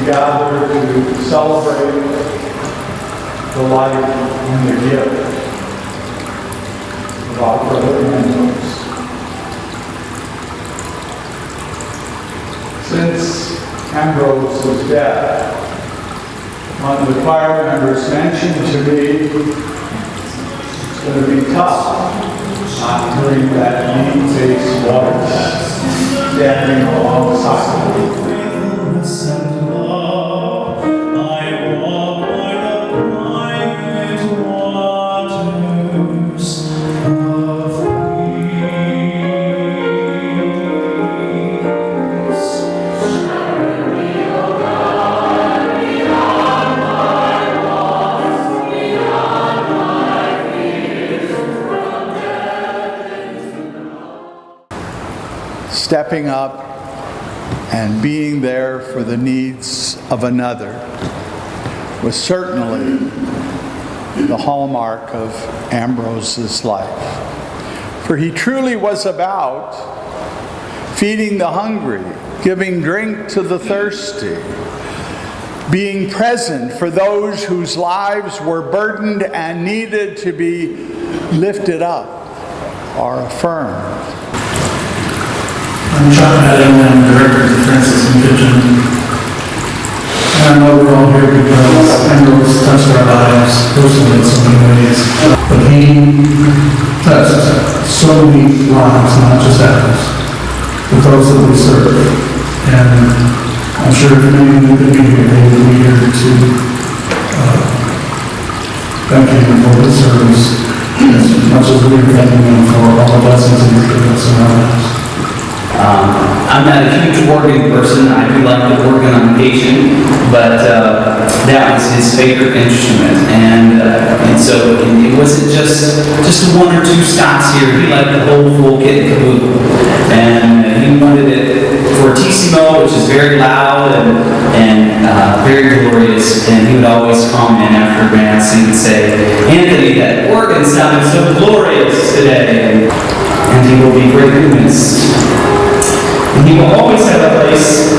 gather to celebrate the life and the gift of our brother Ambrose. Since Ambrose's death, one of the choir members mentioned to me it's going to be tough not hearing that neat-faced voice standing alongside of me. Stepping up and being there for the needs of another was certainly the hallmark of Ambrose's life. For he truly was about feeding the hungry, giving drink to the thirsty, being present for those whose lives were burdened and needed to be lifted up or affirmed. I'm John Adam, I'm the director of the Francis and Kitchen. And I know we're all here because Ambrose touched our lives personally in so many ways. But he touched so many lives, not just ours, but those that we serve. And I'm sure if many of you could be here, they would be here to thank him for his service as much as we are thanking him for all the blessings he's given us in our lives. I'm not a huge organ person. I do like the organ on occasion, but that was his favorite instrument, and so it wasn't just one or two stops here. He liked the whole full kit and caboodle, and he wanted it fortissimo, which is very loud and very glorious. And he would always comment after mass. He would say, "Anthony, that organ sounded so glorious today," and he will be greatly missed. And he will always have a place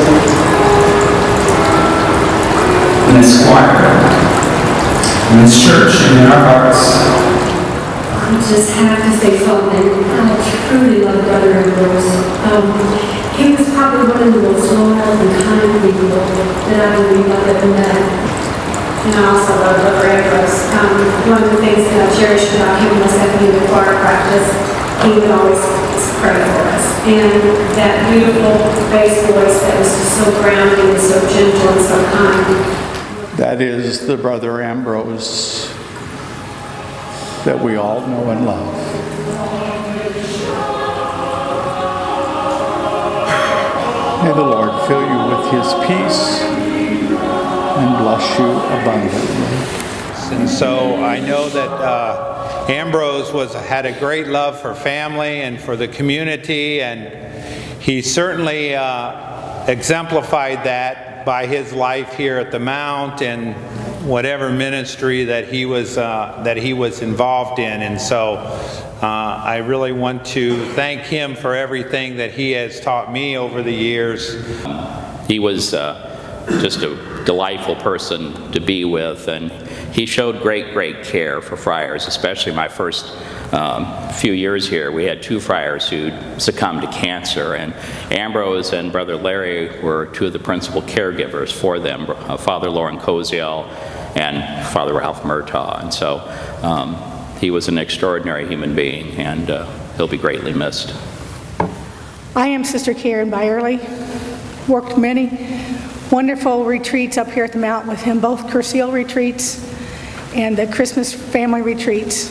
in this choir, in this church, and in our hearts. I just have to say something. I truly love Brother Ambrose. He was probably one of the most loyal and kind people that I believe I've ever met. And I also love Brother Ambrose. One of the things that I cherished about him was that in the choir practice, he would always pray for us. And that beautiful bass voice that was just so grounding and so gentle and so kind. That is the Brother Ambrose that we all know and love. May the Lord fill you with his peace and bless you abundantly. And so I know that Ambrose had a great love for family and for the community, and he certainly exemplified that by his life here at the Mount and whatever ministry that he was involved in. And so I really want to thank him for everything that he has taught me over the years. He was just a delightful person to be with, and he showed great care for Friars, especially my first few years here. We had two friars who succumbed to cancer, and Ambrose and Brother Larry were two of the principal caregivers for them, Father Lauren Koziel and Father Ralph Murtaugh. And so he was an extraordinary human being, and he'll be greatly missed. I am Sister Karen Byerly. Worked many wonderful retreats up here at the Mount with him, both Curseal retreats and the Christmas family retreats.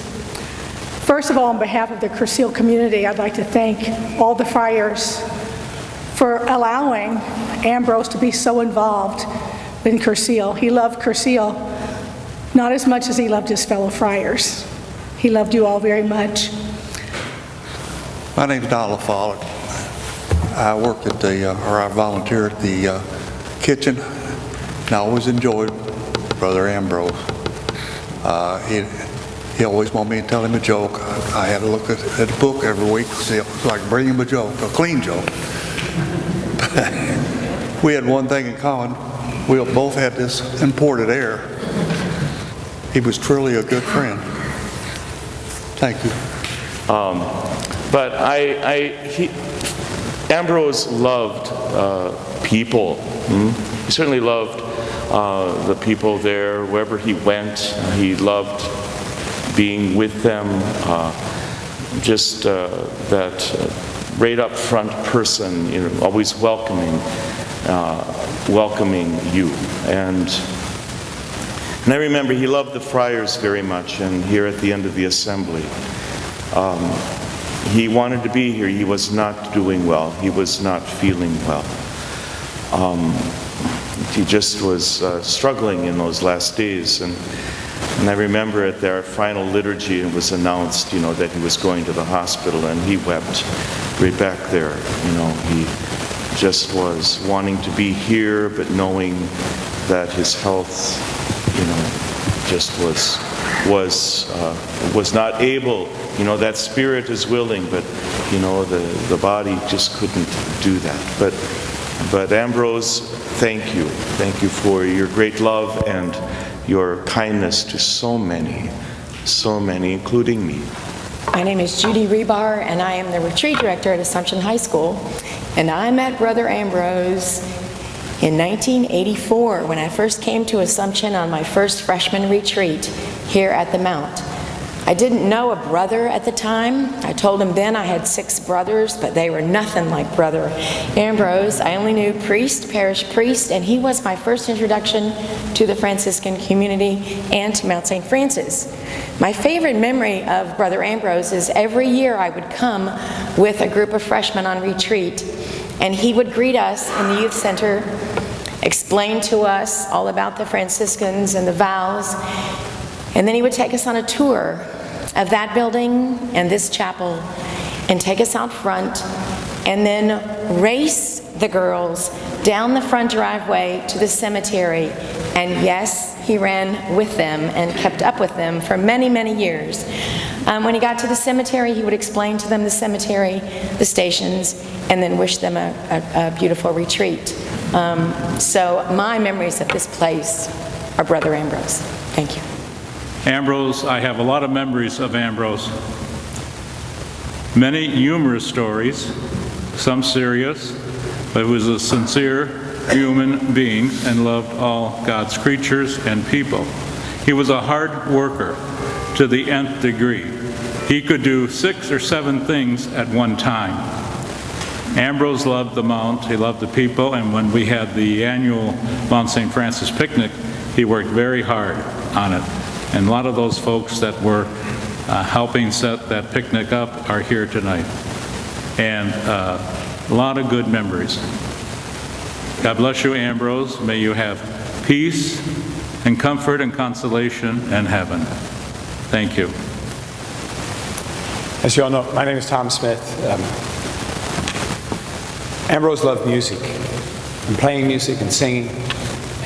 First of all, on behalf of the Curseal community, I'd like to thank all the friars for allowing Ambrose to be so involved in Curseal. He loved Curseal not as much as he loved his fellow friars. He loved you all very much. My name's Donald Follett. I work at I volunteer at the kitchen, and I always enjoyed Brother Ambrose. He always wanted me to tell him a joke. I had to look at the book every week, so I could bring him a joke, a clean joke. We had one thing in common. we both had this imported air. He was truly a good friend. Thank you. But Ambrose loved people. He certainly loved the people there, wherever he went. He loved being with them. Just that right up front person, always welcoming you. And I remember he loved the Friars very much, and here at the end of the assembly, he wanted to be here. He was not doing well. He was not feeling well. He just was struggling in those last days. And I remember at their final liturgy, it was announced, that he was going to the hospital, and he wept right back there. He just was wanting to be here, but knowing that his health, just was not able. That spirit is willing, but the body just couldn't do that. But Ambrose, thank you for your great love and your kindness to so many, including me. My name is Judy Rebar, and I am the retreat director at Assumption High School. And I met Brother Ambrose in 1984 when I first came to Assumption on my first freshman retreat here at the Mount. I didn't know a brother at the time. I told him then I had 6 brothers, but they were nothing like Brother Ambrose. I only knew priest, parish priest, and he was my first introduction to the Franciscan community and to Mount St. Francis. My favorite memory of Brother Ambrose is every year I would come with a group of freshmen on retreat, and he would greet us in the youth center, explain to us all about the Franciscans and the vows, and then he would take us on a tour of that building and this chapel and take us out front and then race the girls down the front driveway to the cemetery. And yes, he ran with them and kept up with them for many, many years. When he got to the cemetery, he would explain to them the cemetery, the stations, and then wish them a beautiful retreat. So my memories of this place are Brother Ambrose. Thank you. Ambrose, I have a lot of memories of Ambrose. Many humorous stories, some serious, but he was a sincere human being and loved all God's creatures and people. He was a hard worker to the nth degree. He could do 6 or 7 things at one time. Ambrose loved the Mount, he loved the people, and when we had the annual Mount St. Francis picnic, he worked very hard on it. And a lot of those folks that were helping set that picnic up are here tonight. And a lot of good memories. God bless you, Ambrose. May you have peace and comfort and consolation in heaven. Thank you. As you all know, my name is Tom Smith. Ambrose loved music, and playing music and singing.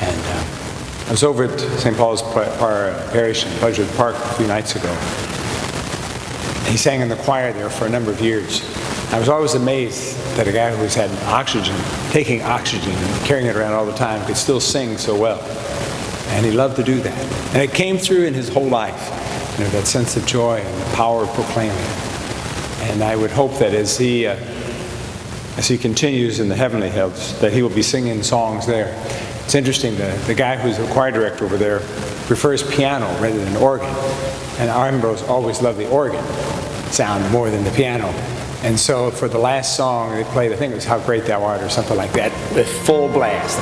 And I was over at St. Paul's Parish in Pleasure Park a few nights ago. He sang in the choir there for a number of years. I was always amazed that a guy who was having oxygen, taking oxygen and carrying it around all the time, could still sing so well. And he loved to do that. And it came through in his whole life, that sense of joy and the power of proclaiming. And I would hope that as he continues in the heavenly hills, that he will be singing songs there. It's interesting, the guy who's the choir director over there prefers piano rather than organ. And Ambrose always loved the organ sound more than the piano. And so for the last song they played, I think it was How Great Thou Art or something like that, with full blast.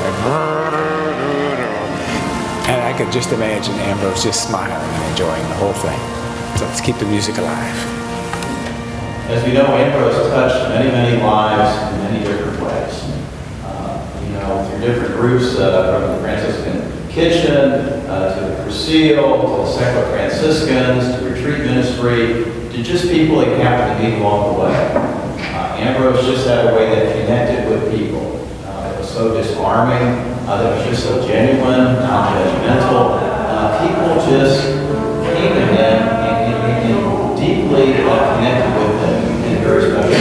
And I could just imagine Ambrose just smiling and enjoying the whole thing. So let's keep the music alive. As we know, Ambrose touched many, many lives in many different ways. Through different groups, from the Franciscan Kitchen, to the Crucial, to the Secular Franciscans, to retreat ministry, to just people he happened to meet along the way. Ambrose just had a way that connected with people. It was so disarming, that was just so genuine, non-judgmental. People just came to him and deeply connected with him in a very special way.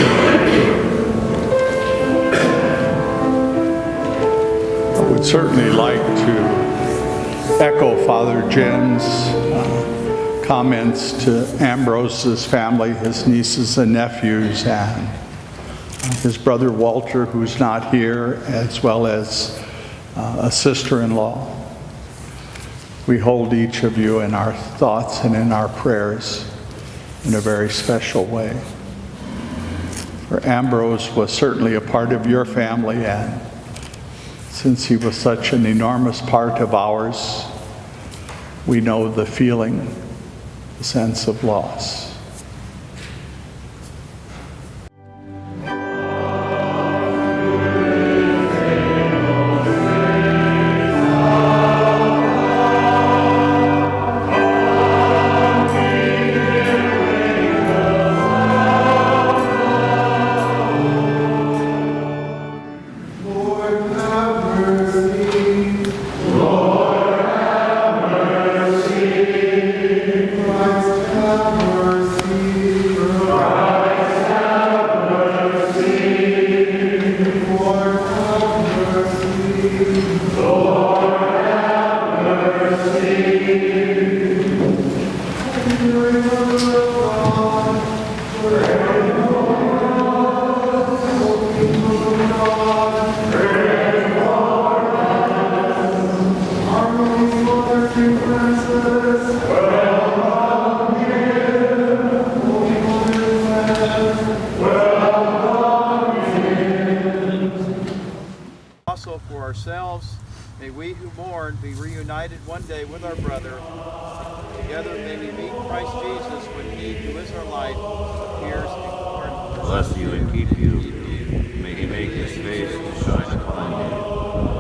I would certainly like echo Father Jim's comments to Ambrose's family, his nieces and nephews, and his brother Walter, who's not here, as well as a sister-in-law. We hold each of you in our thoughts and in our prayers in a very special way. For Ambrose was certainly a part of your family, and since he was such an enormous part of ours, we know the feeling, the sense of loss. Also for ourselves, may we who mourn be reunited one day with our brother. Together may we meet Christ Jesus when he who is our life appears in glory. Bless you and keep you. May he make his face to shine upon you